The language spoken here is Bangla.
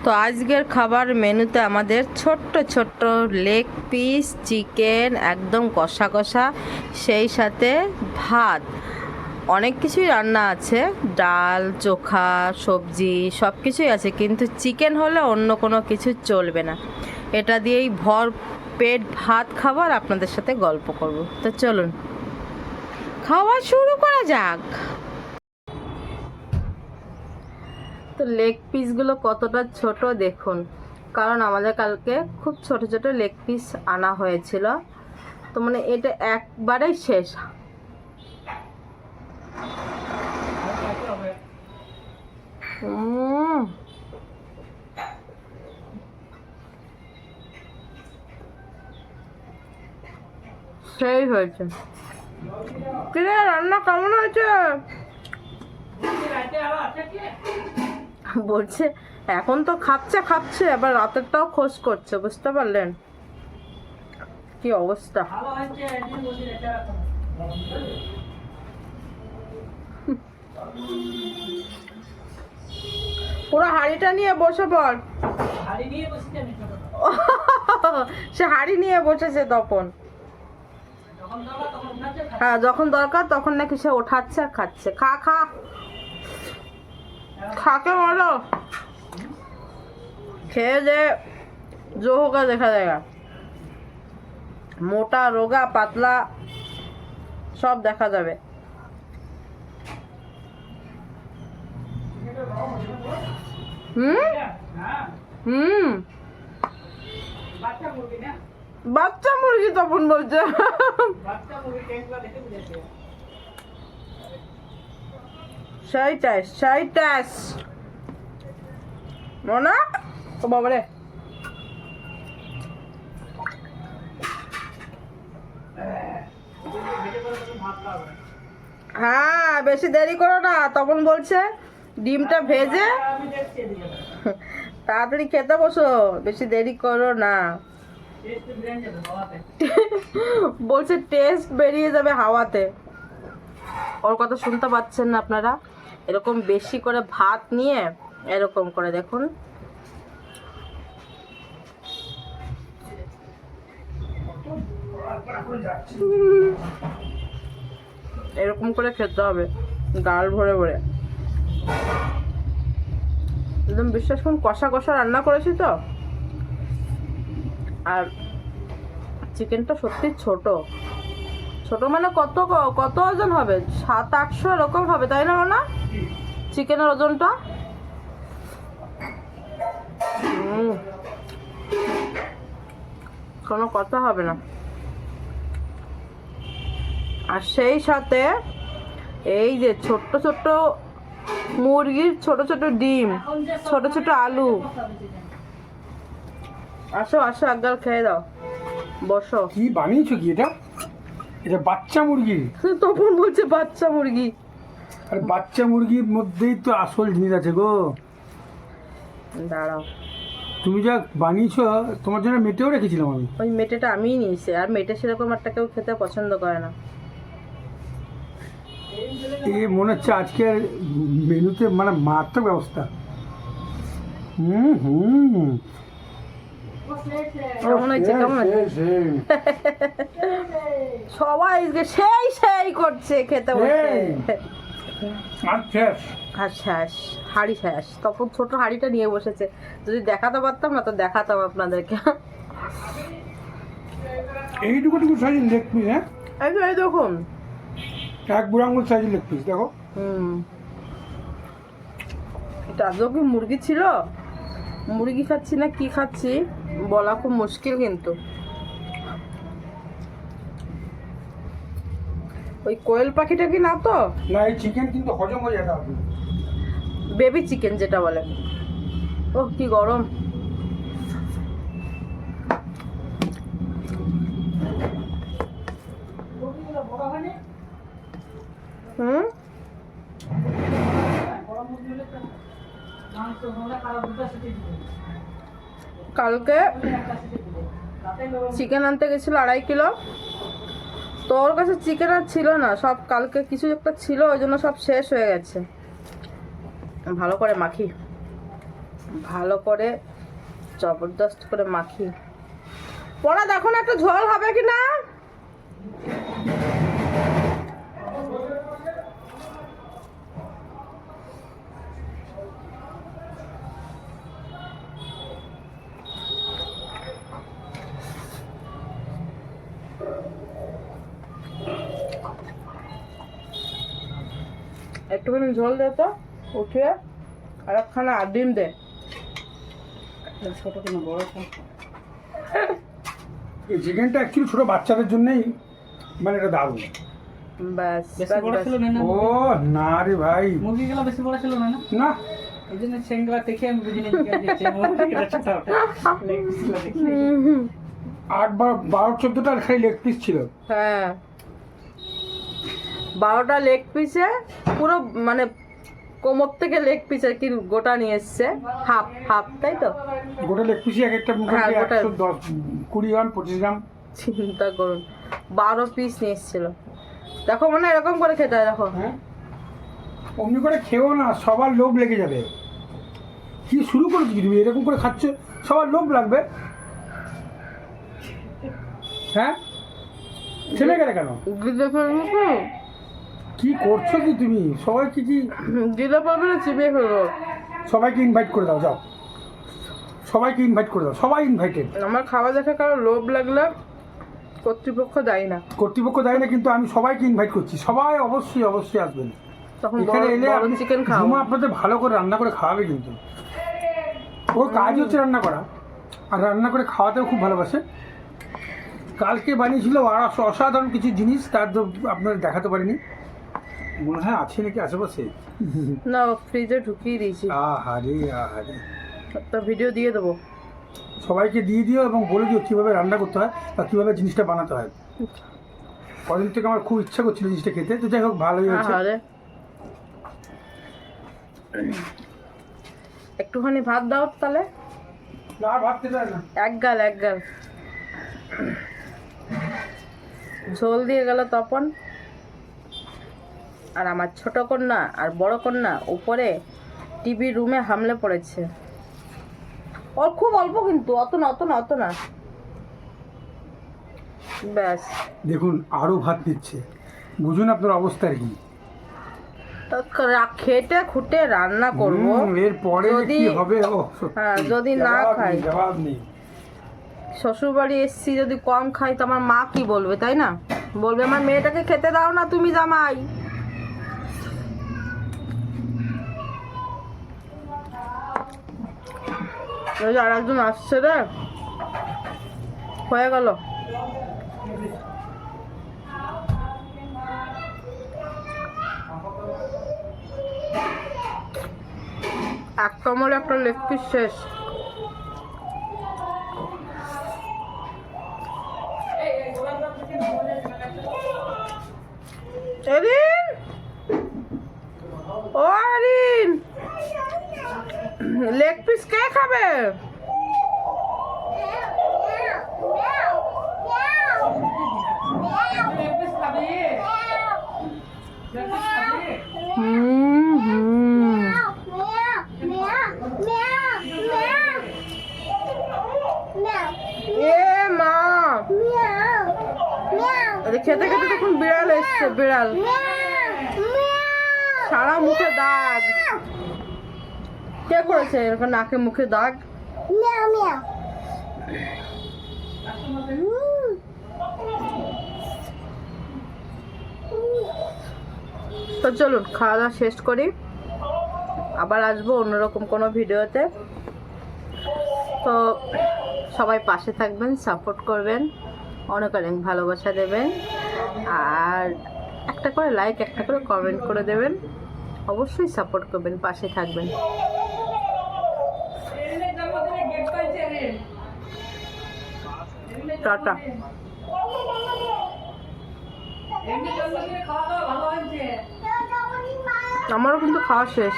তো আজকের খাবার মেনুতে আমাদের ছোট্ট ছোট্ট লেগ পিস চিকেন, একদম কষা কষা, সেই সাথে ভাত। অনেক কিছুই রান্না আছে, ডাল, চোখা, সবজি, সব কিছুই আছে, কিন্তু চিকেন হলে অন্য কোনো কিছু চলবে না। এটা দিয়েই ভর পেট ভাত খাবার, আপনাদের সাথে গল্প করব। তো চলুন খাওয়া শুরু করা যাক। তো লেগ পিসগুলো কতটা ছোট দেখুন, কারণ আমাদের কালকে খুব ছোট ছোট লেগ পিস আনা হয়েছিল। তো মানে এটা একবারেই শেষ। সেই হয়েছে। কিরে, রান্না কেমন হয়েছে? বলছে এখন তো খাচ্ছে খাচ্ছে, আবার রাতেরটাও খোঁজ করছে, বুঝতে পারলেন কি অবস্থা। পুরো হাঁড়িটা নিয়ে বসে পড়। সে হাঁড়ি নিয়ে বসেছে তখন। হ্যাঁ, যখন দরকার তখন নাকি সে ওঠাচ্ছে আর খাচ্ছে। খা খা খাকে মারো, খেয়ে যে जो होगा देखा जाएगा। মোটা রোগা পাতলা সব দেখা যাবে। বাচ্চা মুরগি তখন বলছে। সেইটাই মনা ও বাবারে। হ্যাঁ, বেশি দেরি করো না, তখন বলছে ডিমটা ভেজে তাড়াতাড়ি খেতে বসো, বেশি দেরি করো না। বলছে টেস্ট বেরিয়ে যাবে হাওয়াতে। ওর কথা শুনতে পাচ্ছেন না আপনারা? এরকম বেশি করে ভাত নিয়ে এরকম করে দেখুন, এরকম করে খেতে হবে গাল ভরে ভরে। একদম বিশ্বাস করুন, কষা কষা রান্না করেছি তো। আর চিকেনটা সত্যি ছোট ছোট, মানে কত কত ওজন হবে? 700-800 এরকম হবে, তাই না না? চিকেনের ওজনটা কোনো কথা হবে না। আর সেই সাথে এই যে ছোট্ট ছোট্ট মুরগির ছোট ছোট ডিম, ছোট ছোট আলু। আসো আসো, একগাল খেয়ে দাও, বসো। কি বানিয়েছো কি এটা? এটা বাচ্চা মুরগি? তখন বলছে বাচ্চা মুরগি। আর বাচ্চা মুরগির মধ্যেই তো আসল জিনিস আছে গো। দাঁড়াও, তুমি যা বানিয়েছো, তোমার জন্য মেটেও রেখেছিলাম আমি। ওই মেটেটা আমিই নিয়েছি, আর মেটে সেরকম একটা কেউ খেতে পছন্দ করে না। এ মনে হচ্ছে আজকের মেনুতে মানে মারাত্মক ব্যবস্থা। কেমন হয়েছে? কেমন হয়েছে? সবাই সেই সেই করছে খেতে বসে। শেষ হাঁড়ি শেষ। তখন ছোট হাঁড়িটা নিয়ে বসেছে, যদি দেখাতে পারতাম না তো দেখাতাম আপনাদেরকে। এইটুকু সাইজের লেগ পিস। হ্যাঁ, এই দেখুন, এক বুড়ো আঙুল সাইজের লেগ পিস দেখো। এটা আজও কি মুরগি ছিল? মুরগি খাচ্ছি না কি খাচ্ছি বলা খুব মুশকিল, কিন্তু ওই কোয়েল পাখিটা কি না তো? না, এই চিকেন কিন্তু হজম হয়ে যাবে। বেবি চিকেন যেটা বলে। ওহ কি গরম। কালকে চিকেন আনতে গেছিল 2.5 কিলো, তো ওর কাছে চিকেন আর ছিল না, সব কালকে কিছু একটা ছিল, ওই জন্য সব শেষ হয়ে গেছে। ভালো করে মাখি। ভালো করে জবরদস্ত করে মাখি। পড়া দেখো না একটু ঝোল হবে কি না। একটুখানি ঝোল দে তো উঠিয়ে, আর একখানা ডিম দে। ছোট কোনো বড় এই চিকেনটা অ্যাকচুয়ালি ছোট বাচ্চাদের জন্যই মানে এটা দারুণ। ব্যাস বেশি বড় ছিল না ও না রে ভাই, মুরগিগুলো বেশি বড় ছিল না না, না এই জন্য সেগুলা দেখে আমি বুঝিনি যে মুরগিটা ছোট হবে। লেগ পিসগুলো দেখে 8-12-14টা খালি লেগ পিস ছিল। হ্যাঁ 12টা লেগ পিসে পুরো মানে কোমর থেকে লেগ পিস আর কি গোটা নিয়ে এসছে, হাফ হাফ, তাই তো? গোটা লেগ পিসই এক একটা হ্যাঁ, গোটা। 120 গ্রাম 25 গ্রাম। চিন্তা করুন 12 পিস নিয়ে এসেছিল। দেখো মানে এরকম করে খেতে হয়, দেখো। হ্যাঁ অমনি করে খেও না, সবার লোভ লেগে যাবে। কি শুরু করেছি তুমি এরকম করে খাচ্ছ, সবার লোভ লাগবে। হ্যাঁ ছেলে গেলে কেন, দিতে পারবো তো? কি করছো কি তুমি? সবাইকে কি দিতে পারবে না, চিবিয়ে ফেলবো। সবাইকে ইনভাইট করে দাও, যাও সবাইকে ইনভাইট করে দাও, সবাই ইনভাইটেড। আমার খাওয়া দেখে কারো লোভ লাগলে কর্তৃপক্ষ দায়ী না। কর্তৃপক্ষ দেয় না, কিন্তু আমি সবাইকে ইনভাইট করছি, সবাই অবশ্যই অবশ্যই আসবেন। তখন এখানে এলে বড় আপনি চিকেন খাও। ঝুমা আপনাদের ভালো করে রান্না করে খাওয়াবে, কিন্তু ওর কাজ হচ্ছে রান্না করা, আর রান্না করে খাওয়াতেও খুব ভালোবাসে। কালকে বানিয়েছিল আর অসাধারণ কিছু জিনিস, তার তো আপনার দেখাতে পারিনি, মনে হয় আছে নাকি আশেপাশে। না ফ্রিজে ঢুকিয়ে দিয়েছি, আহারে আহারে, একটা ভিডিও দিয়ে দেবো। সবাইকে দিয়ে দিও এবং বলে দিও কীভাবে রান্না করতে হয় বা কীভাবে জিনিসটা বানাতে হয়। কদিন থেকে আমার খুব ইচ্ছা করছিল জিনিসটা খেতে, তো যাই হোক ভালোই হয়েছে। আরে একটুখানি ভাত দাও তাহলে। না আর ভাত খেতে হয় না। এক গাল ঝোল দিয়ে গেল তপন। আর আমার ছোট কন্যা আর বড় কন্যা উপরে টিভি রুমে হামলে পড়েছে। ওর খুব অল্প, কিন্তু অত না। ব্যাস দেখুন আরো ভাত দিচ্ছে, বুঝুন আপনার অবস্থার কি। খেটে খুঁটে রান্না করব, এরপরে যদি কি হবে? ও হ্যাঁ, যদি না খাই, জবাব নেই। শ্বশুর বাড়ি এসছি যদি কম খাই তো আমার মা কি বলবে, তাই না? বলবে আমার মেয়েটাকে খেতে দাও না তুমি জামাই। ওই যে আর একজন আসছে রে, হয়ে গেল। এক কামড়ে একটা লেগ পিস শেষ। এরিন, ও এরিন, লেগ পিস কে খাবে? এ মা, খেতে খেতে দেখুন বিড়াল এসছে, বিড়াল সারা মুখে দাগ। কে করেছে এরকম নাকে মুখে দাগ? তো চলুন খাওয়া দাওয়া শেষ করি, আবার আসবো অন্যরকম কোনো ভিডিওতে। তো সবাই পাশে থাকবেন, সাপোর্ট করবেন, অনেক অনেক ভালোবাসা দেবেন, আর একটা করে লাইক, একটা করে কমেন্ট করে দেবেন। অবশ্যই সাপোর্ট করবেন, পাশে থাকবেন। টাটা। আমারও কিন্তু খাওয়া শেষ।